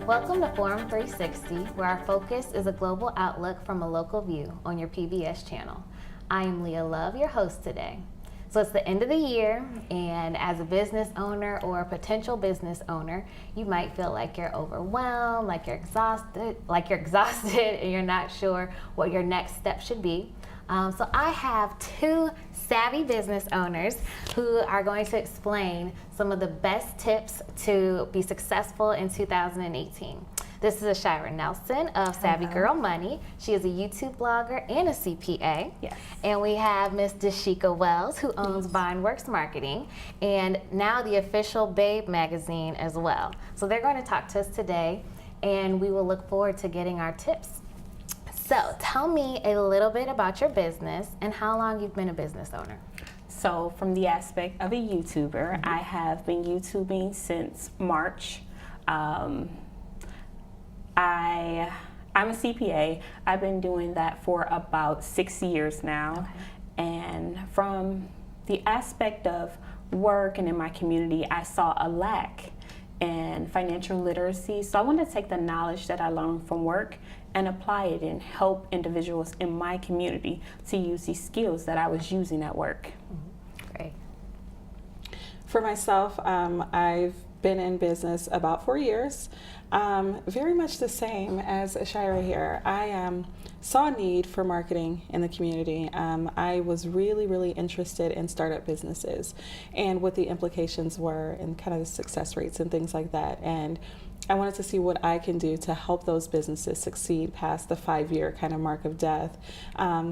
Welcome to Forum 360, where our focus is a global outlook from a local view on your PBS channel. I am Leia Love, your host today. So it's the end of the year, and as a business owner or a potential business owner, you might feel like you're overwhelmed, like you're exhausted, and you're not sure what your next step should be. So I have two savvy business owners who are going to explain some of the best tips to be successful in 2018. This is Ashira Nelson of Savvy Girl Money. She is a YouTube blogger and a CPA. Yes. And we have Miss Dashika Wells, who owns VineWorks Marketing, and now the official B.A.B.E magazine as well. So they're going to talk to us today, and we will look forward to getting our tips. So tell me a little bit about your business and how long you've been a business owner. So from the aspect of a YouTuber, I have been YouTubing since March. I'm a CPA. I've been doing that for about 6 years now. Okay. And from the aspect of work and in my community, I saw a lack in financial literacy. So I wanted to take the knowledge that I learned from work and apply it and help individuals in my community to use these skills that I was using at work. Great. For myself, I've been in business about 4 years. Very much the same as Ashira here. I saw a need for marketing in the community. I was really interested in startup businesses and what the implications were and kind of the success rates and things like that. And I wanted to see what I can do to help those businesses succeed past the 5-year kind of mark of death,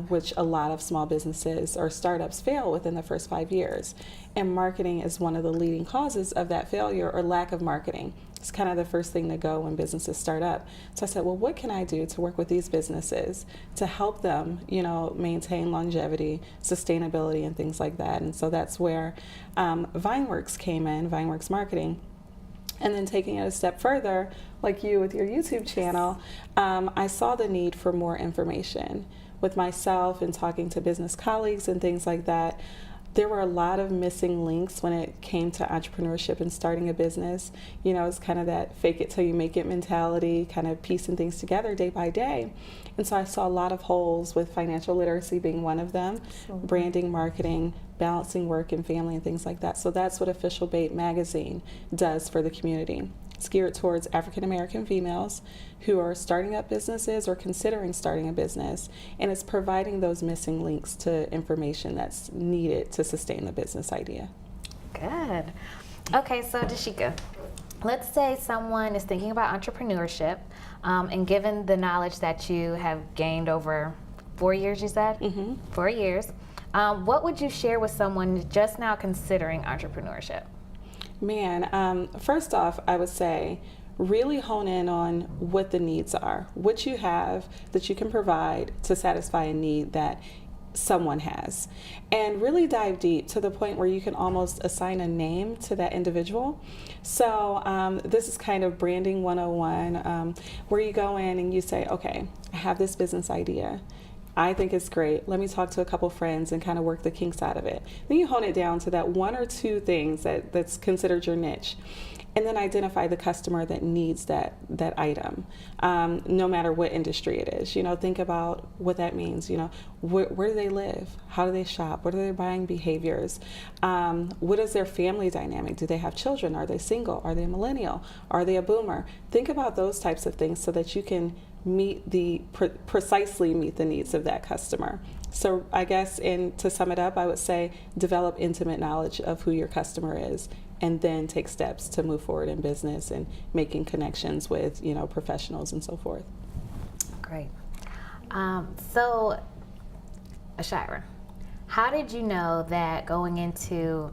which a lot of small businesses or startups fail within the first 5 years. And marketing is one of the leading causes of that failure or lack of marketing. It's kind of the first thing to go when businesses start up. So I said, well, what can I do to work with these businesses to help them, maintain longevity, sustainability, and things like that? And so that's where VineWorks came in, VineWorks Marketing. And then taking it a step further, like you with your YouTube channel, I saw the need for more information. With myself and talking to business colleagues and things like that, there were a lot of missing links when it came to entrepreneurship and starting a business. It's kind of that fake it till you make it mentality, kind of piecing things together day by day. And so I saw a lot of holes with financial literacy being one of them, branding, marketing, balancing work and family and things like that. So that's what official B.A.B.E magazine does for the community. It's geared towards African American females who are starting up businesses or considering starting a business, and it's providing those missing links to information that's needed to sustain the business idea. Good. Okay, so Dashika, let's say someone is thinking about entrepreneurship, and given the knowledge that you have gained over 4 years, you said? 4 years. What would you share with someone just now considering entrepreneurship? Man, first off, I would say really hone in on what the needs are, what you have that you can provide to satisfy a need that someone has, and really dive deep to the point where you can almost assign a name to that individual. So this is kind of branding 101, where you go in and you say, okay, I have this business idea. I think it's great. Let me talk to a couple friends and kind of work the kinks out of it. Then you hone it down to that 1 or 2 things that's considered your niche. And then identify the customer that needs that item, no matter what industry it is. Think about what that means. Where do they live? How do they shop? What are their buying behaviors? What is their family dynamic? Do they have children? Are they single? Are they a millennial? Are they a boomer? Think about those types of things so that you can precisely meet the needs of that customer. So I guess, to sum it up, I would say develop intimate knowledge of who your customer is, and then take steps to move forward in business and making connections with professionals and so forth. Great. So Ashira, how did you know that going into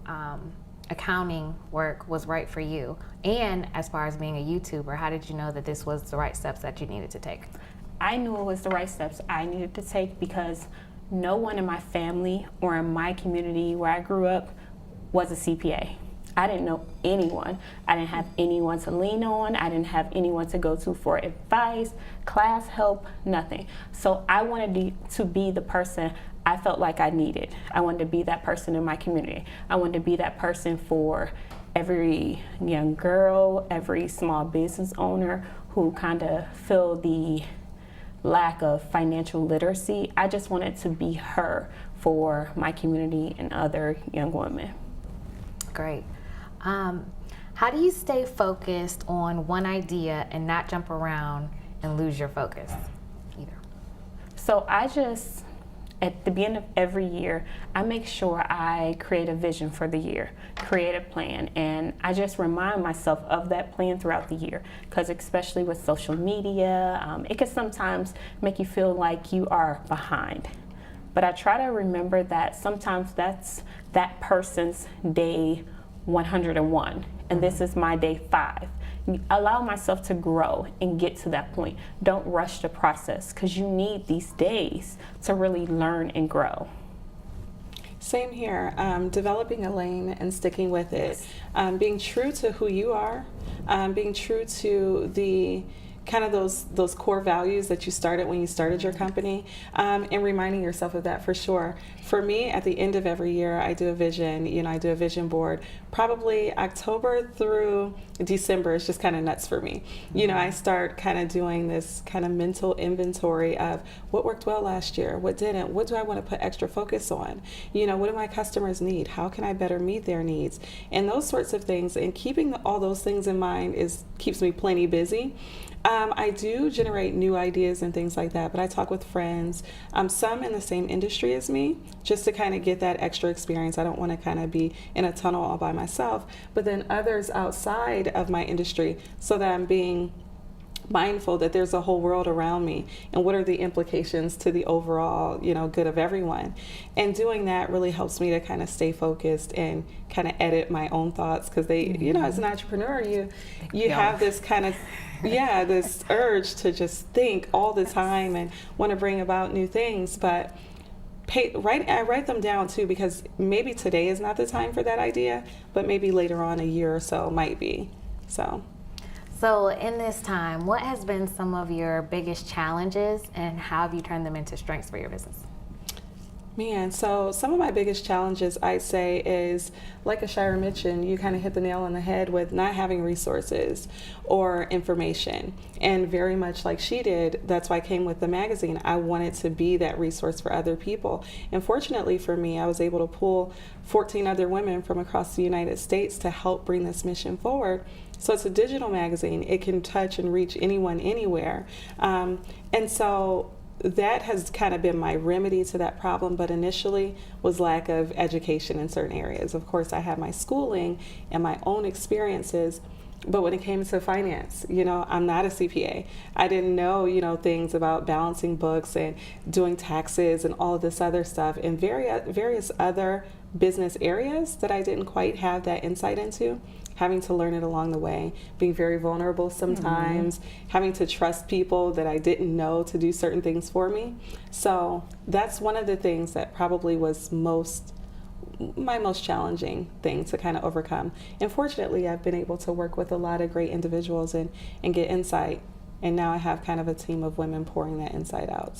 accounting work was right for you? And as far as being a YouTuber, how did you know that this was the right steps that you needed to take? I knew it was the right steps I needed to take because no one in my family or in my community where I grew up was a CPA. I didn't know anyone. I didn't have anyone to lean on. I didn't have anyone to go to for advice, class help, nothing. So I wanted to be the person I felt like I needed. I wanted to be that person in my community. I wanted to be that person for every young girl, every small business owner who kind of feel the lack of financial literacy. I just wanted to be her for my community and other young women. Great. How do you stay focused on one idea and not jump around and lose your focus either? So at the beginning of every year, I make sure I create a vision for the year, create a plan, and I just remind myself of that plan throughout the year, because especially with social media, it can sometimes make you feel like you are behind. But I try to remember that sometimes that's that person's day 101, and this is my day 5. Allow myself to grow and get to that point. Don't rush the process, because you need these days to really learn and grow. Same here. Developing a lane and sticking with it. Being true to who you are. Being true to the kind of those core values that you started when you started your company, and reminding yourself of that for sure. For me, at the end of every year, I do a vision. I do a vision board. Probably October through December is just kind of nuts for me. I start kind of doing this kind of mental inventory of what worked well last year, what didn't, what do I want to put extra focus on? What do my customers need? How can I better meet their needs? And those sorts of things. And keeping all those things in mind keeps me plenty busy. I do generate new ideas and things like that, but I talk with friends, some in the same industry as me, just to kind of get that extra experience. I don't want to kind of be in a tunnel all by myself, but then others outside of my industry, so that I'm being mindful that there's a whole world around me and what are the implications to the overall good of everyone. And doing that really helps me to kind of stay focused and kind of edit my own thoughts, because they as an entrepreneur you have this kind of this urge to just think all the time and want to bring about new things, but I write them down too, because maybe today is not the time for that idea, but maybe later on, a year or so, might be. So in this time, what has been some of your biggest challenges, and how have you turned them into strengths for your business? Man, so some of my biggest challenges, I'd say, is, like Ashira mentioned, you kind of hit the nail on the head with not having resources or information. And very much like she did, that's why I came with the magazine. I wanted to be that resource for other people. And fortunately for me, I was able to pull 14 other women from across the United States to help bring this mission forward. So it's a digital magazine. It can touch and reach anyone, anywhere. And so that has kind of been my remedy to that problem, but initially was lack of education in certain areas. Of course, I had my schooling and my own experiences, but when it came to finance, I'm not a CPA. I didn't know, things about balancing books and doing taxes and all of this other stuff, and various other business areas that I didn't quite have that insight into. Having to learn it along the way, being very vulnerable sometimes, having to trust people that I didn't know to do certain things for me. So that's one of the things that probably was my most challenging thing to kind of overcome. And fortunately, I've been able to work with a lot of great individuals and get insight. And now I have kind of a team of women pouring that insight out.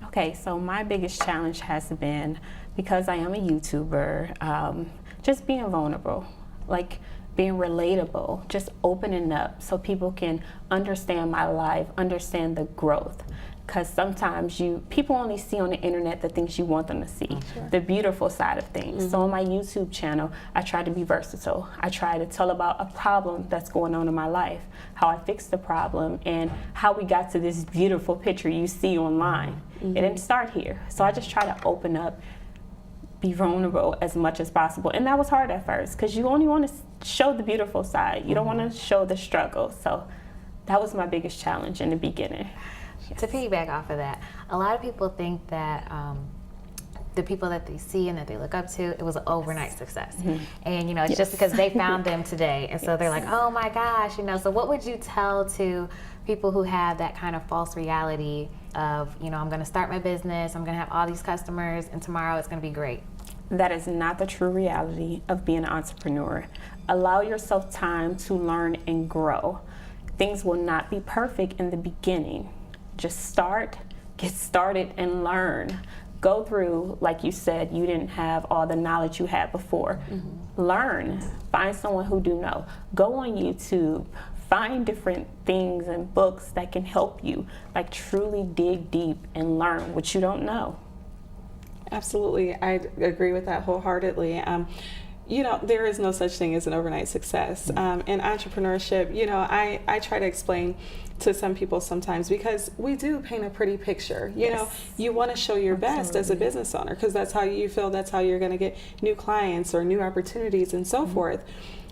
Okay, so my biggest challenge has been, because I am a YouTuber, just being vulnerable, like being relatable, just opening up so people can understand my life, understand the growth. Because sometimes people only see on the internet the things you want them to see, the beautiful side of things. So on my YouTube channel, I try to be versatile. I try to tell about a problem that's going on in my life, how I fixed the problem, and how we got to this beautiful picture you see online. It didn't start here. So I just try to open up, be vulnerable as much as possible. And that was hard at first, because you only want to show the beautiful side. You don't want to show the struggle. So that was my biggest challenge in the beginning. Yes. To piggyback off of that, a lot of people think that the people that they see and that they look up to, it was an overnight success. And it's just because they found them today. And so they're like, oh my gosh, so what would you tell to people who have that kind of false reality of, I'm going to start my business, I'm going to have all these customers, and tomorrow it's going to be great? That is not the true reality of being an entrepreneur. Allow yourself time to learn and grow. Things will not be perfect in the beginning. Just get started and learn. go through, like you said, you didn't have all the knowledge you had before. Learn, find someone who do know. Go on YouTube, find different things and books that can help you, like truly dig deep and learn what you don't know. Absolutely, I agree with that wholeheartedly. There is no such thing as an overnight success. In entrepreneurship, I try to explain to some people sometimes, because we do paint a pretty picture. You want to show your best as a business owner, because that's how you feel, that's how you're going to get new clients or new opportunities and so forth.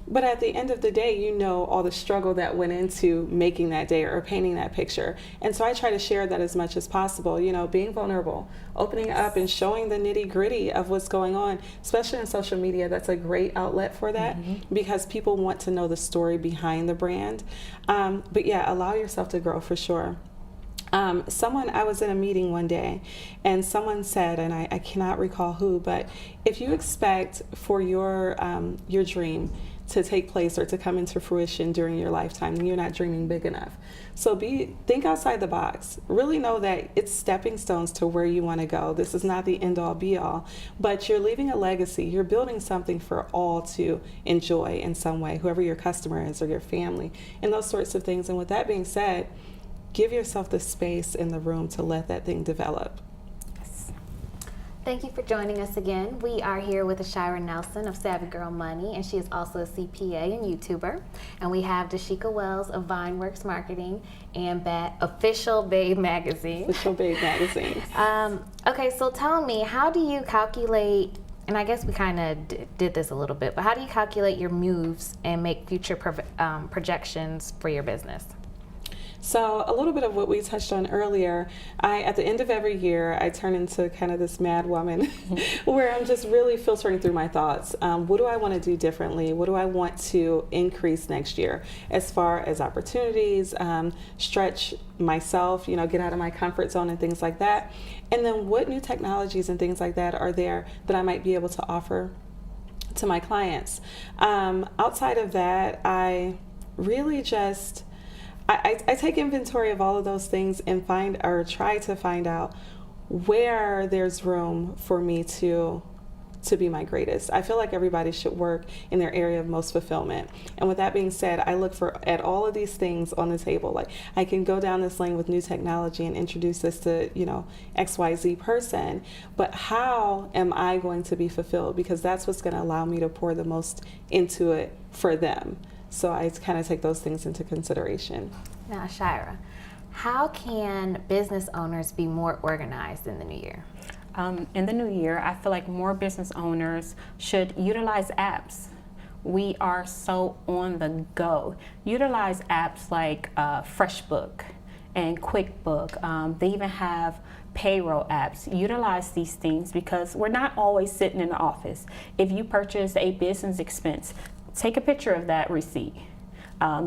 But at the end of the day, all the struggle that went into making that day or painting that picture. And so I try to share that as much as possible, being vulnerable, opening up and showing the nitty gritty of what's going on, especially on social media. That's a great outlet for that, because people want to know the story behind the brand. But yeah, allow yourself to grow for sure. I was in a meeting one day, and someone said, and I cannot recall who, but if you expect for your dream to take place or to come into fruition during your lifetime, then you're not dreaming big enough. So think outside the box. Really know that it's stepping stones to where you want to go. This is not the end all be all, but you're leaving a legacy. You're building something for all to enjoy in some way, whoever your customer is or your family, and those sorts of things. And with that being said, give yourself the space in the room to let that thing develop. Thank you for joining us again. We are here with Ashira Nelson of Savvy Girl Money, and she is also a CPA and YouTuber. And we have Dashika Wells of VineWorks Marketing and Official B.A.B.E Magazine. Official B.A.B.E Magazine. Okay, so tell me, how do you calculate, and I guess we kind of did this a little bit, but how do you calculate your moves and make future projections for your business? So a little bit of what we touched on earlier, at the end of every year, I turn into kind of this mad woman where I'm just really filtering through my thoughts. What do I want to do differently? What do I want to increase next year as far as opportunities, stretch myself, get out of my comfort zone and things like that? And then what new technologies and things like that are there that I might be able to offer to my clients? Outside of that, I really just... I take inventory of all of those things and try to find out where there's room for me to be my greatest. I feel like everybody should work in their area of most fulfillment. And with that being said, I look at all of these things on the table. Like, I can go down this lane with new technology and introduce this to, XYZ person, but how am I going to be fulfilled? Because that's what's going to allow me to pour the most into it for them. So I kind of take those things into consideration. Now, Ashira, how can business owners be more organized in the new year? In the new year, I feel like more business owners should utilize apps. We are so on the go. Utilize apps like FreshBook and QuickBook. They even have payroll apps. Utilize these things because we're not always sitting in the office. If you purchase a business expense, take a picture of that receipt,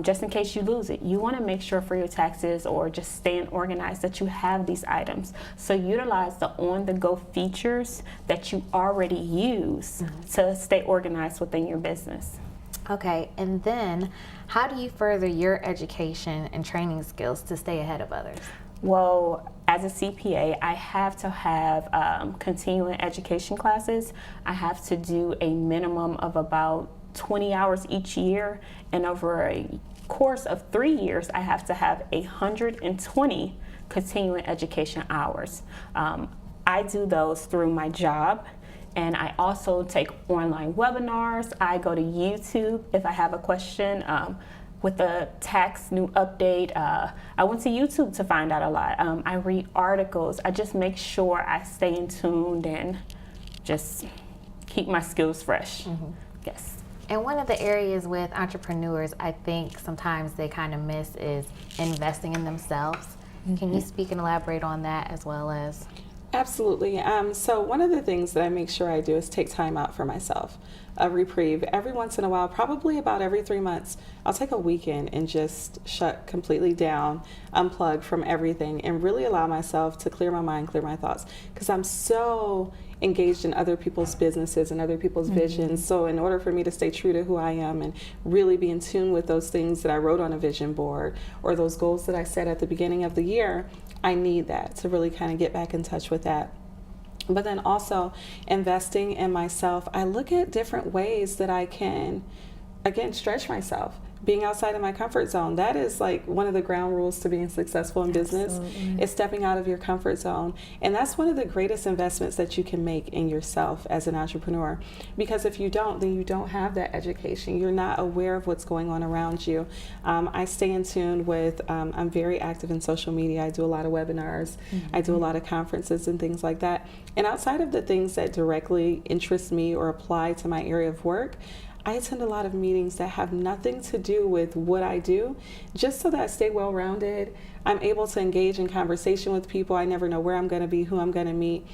just in case you lose it. You want to make sure for your taxes or just staying organized that you have these items. So utilize the on-the-go features that you already use to stay organized within your business. Okay, and then how do you further your education and training skills to stay ahead of others? Well, as a CPA, I have to have continuing education classes. I have to do a minimum of about 20 hours each year, and over a course of 3 years, I have to have 120 continuing education hours. I do those through my job, and I also take online webinars. I go to YouTube if I have a question. With the tax new update, I went to YouTube to find out a lot. I read articles. I just make sure I stay in tune and just keep my skills fresh. Yes. And one of the areas with entrepreneurs, I think sometimes they kind of miss is investing in themselves. Can you speak and elaborate on that as well as? Absolutely. So one of the things that I make sure I do is take time out for myself, a reprieve. Every once in a while, probably about every 3 months, I'll take a weekend and just shut completely down, unplug from everything, and really allow myself to clear my mind, clear my thoughts, because I'm so engaged in other people's businesses and other people's visions. So in order for me to stay true to who I am and really be in tune with those things that I wrote on a vision board or those goals that I set at the beginning of the year, I need that to really kind of get back in touch with that. But then also investing in myself, I look at different ways that I can, again, stretch myself. Being outside of my comfort zone, that is like one of the ground rules to being successful in business, is stepping out of your comfort zone. And that's one of the greatest investments that you can make in yourself as an entrepreneur. Because if you don't, then you don't have that education. You're not aware of what's going on around you. I stay in tune with, I'm very active in social media. I do a lot of webinars. I do a lot of conferences and things like that. And outside of the things that directly interest me or apply to my area of work, I attend a lot of meetings that have nothing to do with what I do, just so that I stay well-rounded. I'm able to engage in conversation with people. I never know where I'm going to be, who I'm going to meet.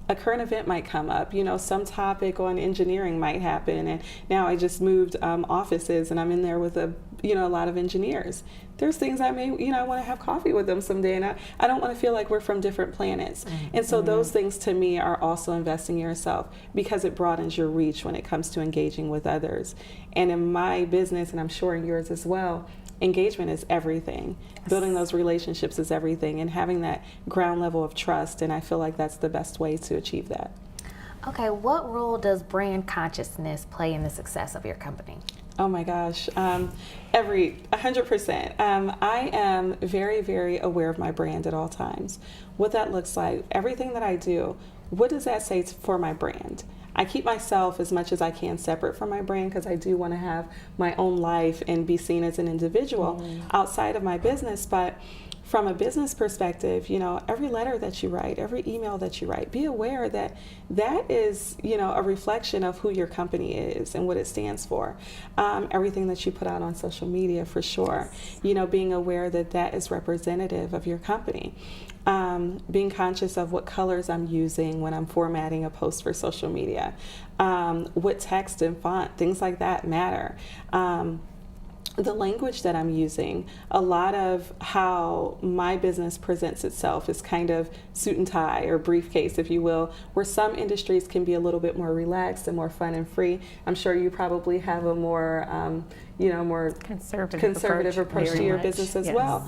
A current event might come up, some topic on engineering might happen. And now I just moved offices, and I'm in there with a lot of engineers. There's things I may, I want to have coffee with them someday, and I don't want to feel like we're from different planets. And so those things to me are also investing in yourself, because it broadens your reach when it comes to engaging with others. And in my business, and I'm sure in yours as well, engagement is everything. Yes. Building those relationships is everything, and having that ground level of trust. And I feel like that's the best way to achieve that. Okay, what role does brand consciousness play in the success of your company? Oh my gosh, 100%. I am very, very aware of my brand at all times. What that looks like, everything that I do, what does that say for my brand? I keep myself as much as I can separate from my brand, because I do want to have my own life and be seen as an individual outside of my business. But from a business perspective, every letter that you write, every email that you write, be aware that that is, a reflection of who your company is and what it stands for. Everything that you put out on social media, for sure, being aware that that is representative of your company. Being conscious of what colors I'm using when I'm formatting a post for social media, what text and font, things like that matter. The language that I'm using, a lot of how my business presents itself is kind of suit and tie, or briefcase, if you will, where some industries can be a little bit more relaxed and more fun and free. I'm sure you probably have a more, more conservative approach to your business as well.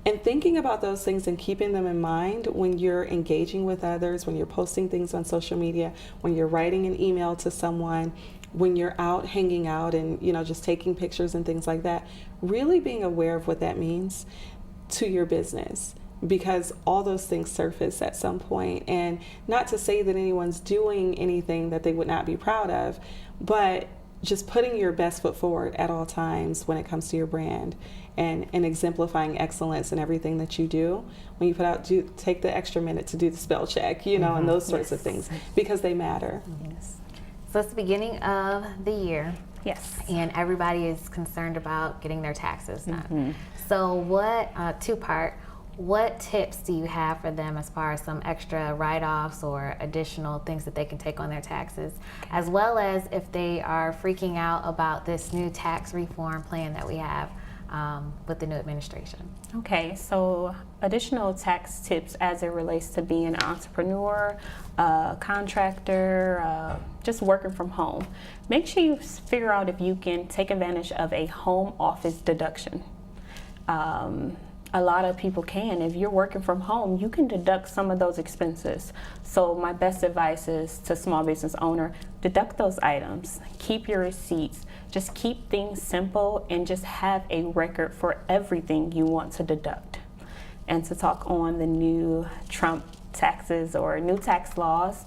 And thinking about those things and keeping them in mind when you're engaging with others, when you're posting things on social media, when you're writing an email to someone, when you're out hanging out and just taking pictures and things like that, really being aware of what that means to your business, because all those things surface at some point. And not to say that anyone's doing anything that they would not be proud of, but just putting your best foot forward at all times when it comes to your brand, and exemplifying excellence in everything that you do. When you put out, take the extra minute to do the spell check, and those sorts of things, because they matter. Yes. So it's the beginning of the year. Yes. And everybody is concerned about getting their taxes done. So what, two-part, what tips do you have for them as far as some extra write-offs or additional things that they can take on their taxes, as well as if they are freaking out about this new tax reform plan that we have with the new administration? Okay, so additional tax tips as it relates to being an entrepreneur, contractor, just working from home. Make sure you figure out if you can take advantage of a home office deduction. A lot of people can. If you're working from home, you can deduct some of those expenses. So my best advice is to small business owner, deduct those items, keep your receipts, just keep things simple, and just have a record for everything you want to deduct. And to talk on the new Trump taxes or new tax laws,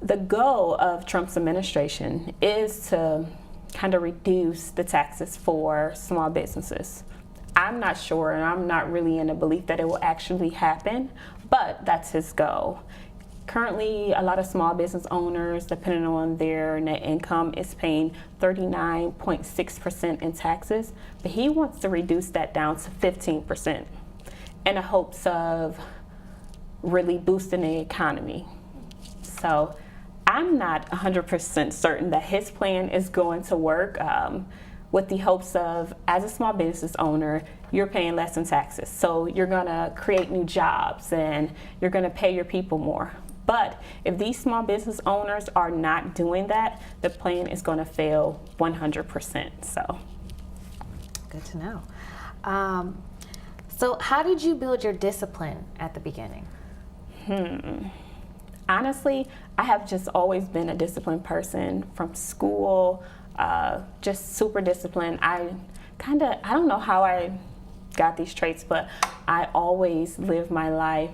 the goal of Trump's administration is to kind of reduce the taxes for small businesses. I'm not sure, and I'm not really in a belief that it will actually happen, but that's his goal. Currently, a lot of small business owners, depending on their net income, is paying 39.6% in taxes, but he wants to reduce that down to 15% in the hopes of really boosting the economy. So I'm not 100% certain that his plan is going to work. With the hopes of, as a small business owner, you're paying less in taxes. So you're gonna create new jobs and you're gonna pay your people more. But if these small business owners are not doing that, the plan is gonna fail 100%, so. Good to know. So how did you build your discipline at the beginning? honestly, I have just always been a disciplined person from school, just super disciplined. I don't know how I got these traits, but I always live my life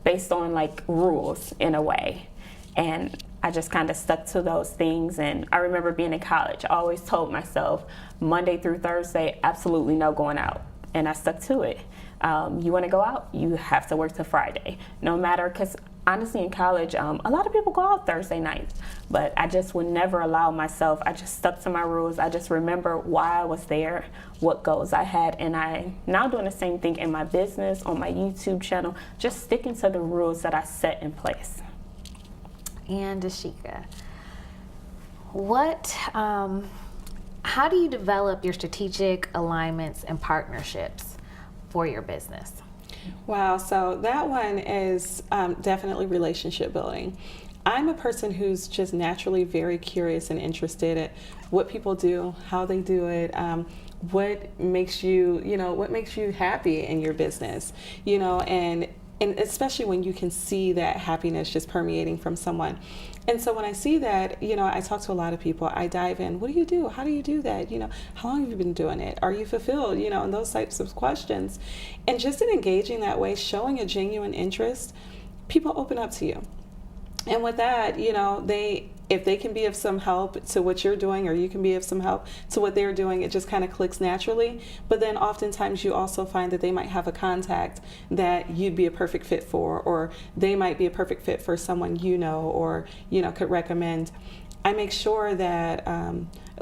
based on like rules in a way. And I just kind of stuck to those things. And I remember being in college, I always told myself Monday through Thursday, absolutely no going out. And I stuck to it. You want to go out, you have to work till Friday. No matter, because honestly in college, a lot of people go out Thursday nights, but I just would never allow myself. I just stuck to my rules. I just remember why I was there, what goals I had, and I'm now doing the same thing in my business, on my YouTube channel, just sticking to the rules that I set in place. And Dashika, how do you develop your strategic alignments and partnerships for your business? Wow, so that one is definitely relationship building. I'm a person who's just naturally very curious and interested in what people do, how they do it, what makes you happy in your business, and especially when you can see that happiness just permeating from someone. And so when I see that, I talk to a lot of people, I dive in, what do you do? How do you do that? How long have you been doing it? Are you fulfilled? And those types of questions. And just in engaging that way, showing a genuine interest, people open up to you. And with that, if they can be of some help to what you're doing, or you can be of some help to what they're doing, it just kind of clicks naturally. But then oftentimes you also find that they might have a contact that you'd be a perfect fit for, or they might be a perfect fit for someone or could recommend. I make sure that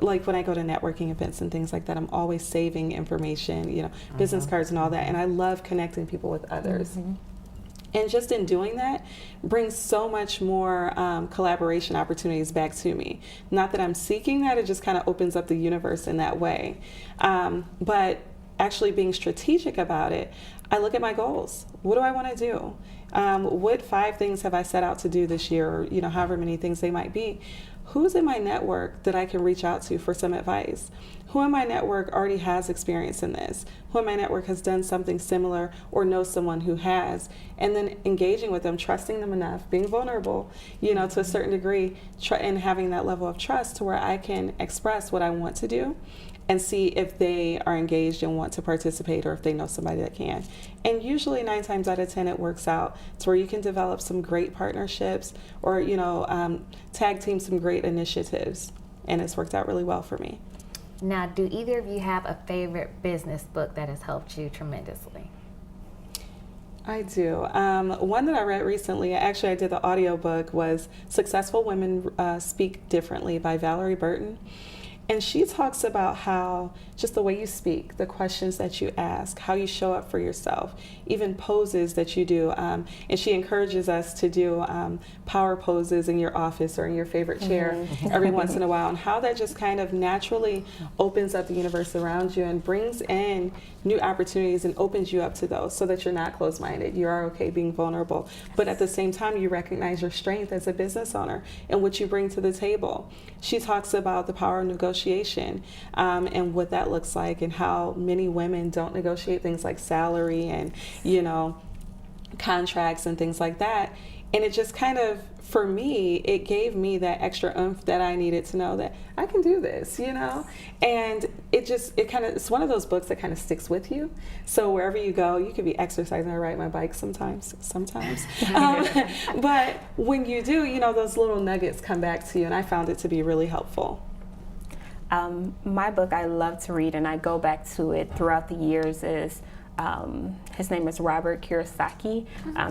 like when I go to networking events and things like that, I'm always saving information, business cards and all that. And I love connecting people with others. Mm-hmm. And just in doing that, brings so much more collaboration opportunities back to me. Not that I'm seeking that, it just kind of opens up the universe in that way. But actually being strategic about it, I look at my goals. What do I want to do? What 5 things have I set out to do this year, or however many things they might be? Who's in my network that I can reach out to for some advice? Who in my network already has experience in this? Who in my network has done something similar or knows someone who has? And then engaging with them, trusting them enough, being vulnerable, to a certain degree, and having that level of trust to where I can express what I want to do and see if they are engaged and want to participate, or if they know somebody that can. And usually 9 times out of 10 it works out to where you can develop some great partnerships, or tag team some great initiatives, and it's worked out really well for me. Now, do either of you have a favorite business book that has helped you tremendously? I do. One that I read recently, actually I did the audiobook, was Successful Women Speak Differently by Valerie Burton. And she talks about how just the way you speak, the questions that you ask, how you show up for yourself, even poses that you do. And she encourages us to do power poses in your office or in your favorite chair every once in a while, and how that just kind of naturally opens up the universe around you and brings in new opportunities and opens you up to those, so that you're not closed-minded. You are okay being vulnerable. But at the same time, you recognize your strength as a business owner and what you bring to the table. She talks about the power of negotiation and what that looks like, and how many women don't negotiate things like salary and, contracts and things like that. And it just kind of, for me, it gave me that extra oomph that I needed to know that I can do this, and it's one of those books that kind of sticks with you. So wherever you go, you could be exercising or riding my bike sometimes. But when you do, those little nuggets come back to you, and I found it to be really helpful. My book I love to read, and I go back to it throughout the years, is his name is Robert Kiyosaki.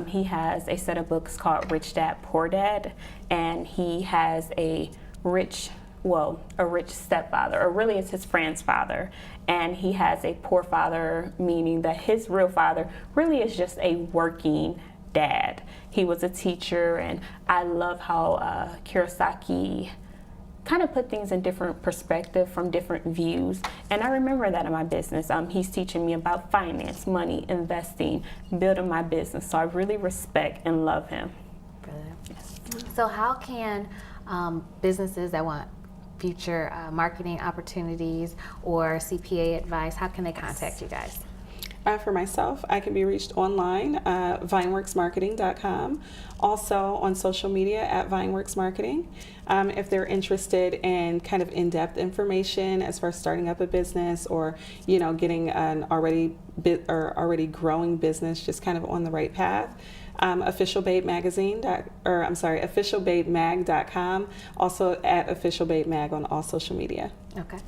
He has a set of books called Rich Dad, Poor Dad, and he has a rich stepfather, or really it's his friend's father, and he has a poor father, meaning that his real father really is just a working dad. He was a teacher, and I love how Kiyosaki kind of put things in different perspective from different views. And I remember that in my business. He's teaching me about finance, money, investing, building my business. So I really respect and love him. Yes. So how can businesses that want future marketing opportunities or CPA advice, how can they contact you guys? For myself, I can be reached online, VineWorksMarketing.com. Also on social media at VineWorks Marketing. If they're interested in kind of in-depth information as far as starting up a business or, getting an already growing business just kind of on the right path, officialbabemag.com. Also at officialbabemag on all social media. Okay.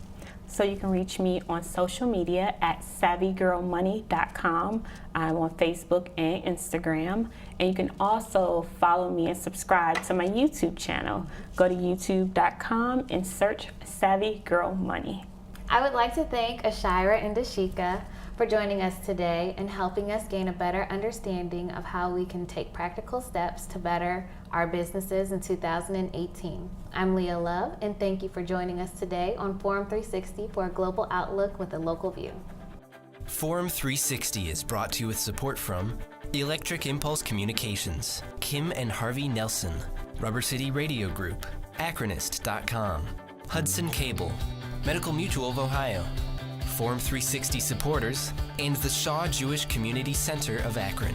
So you can reach me on social media at savvygirlmoney.com. I'm on Facebook and Instagram. And you can also follow me and subscribe to my YouTube channel. Go to youtube.com and search Savvy Girl Money. I would like to thank Ashira and Dashika for joining us today and helping us gain a better understanding of how we can take practical steps to better our businesses in 2018. I'm Leia Love, and thank you for joining us today on Forum 360 for a global outlook with a local view. Forum 360 is brought to you with support from Electric Impulse Communications, Kim and Harvey Nelson, Rubber City Radio Group, Acronist.com, Hudson Cable, Medical Mutual of Ohio, Forum 360 supporters, and the Shaw Jewish Community Center of Akron.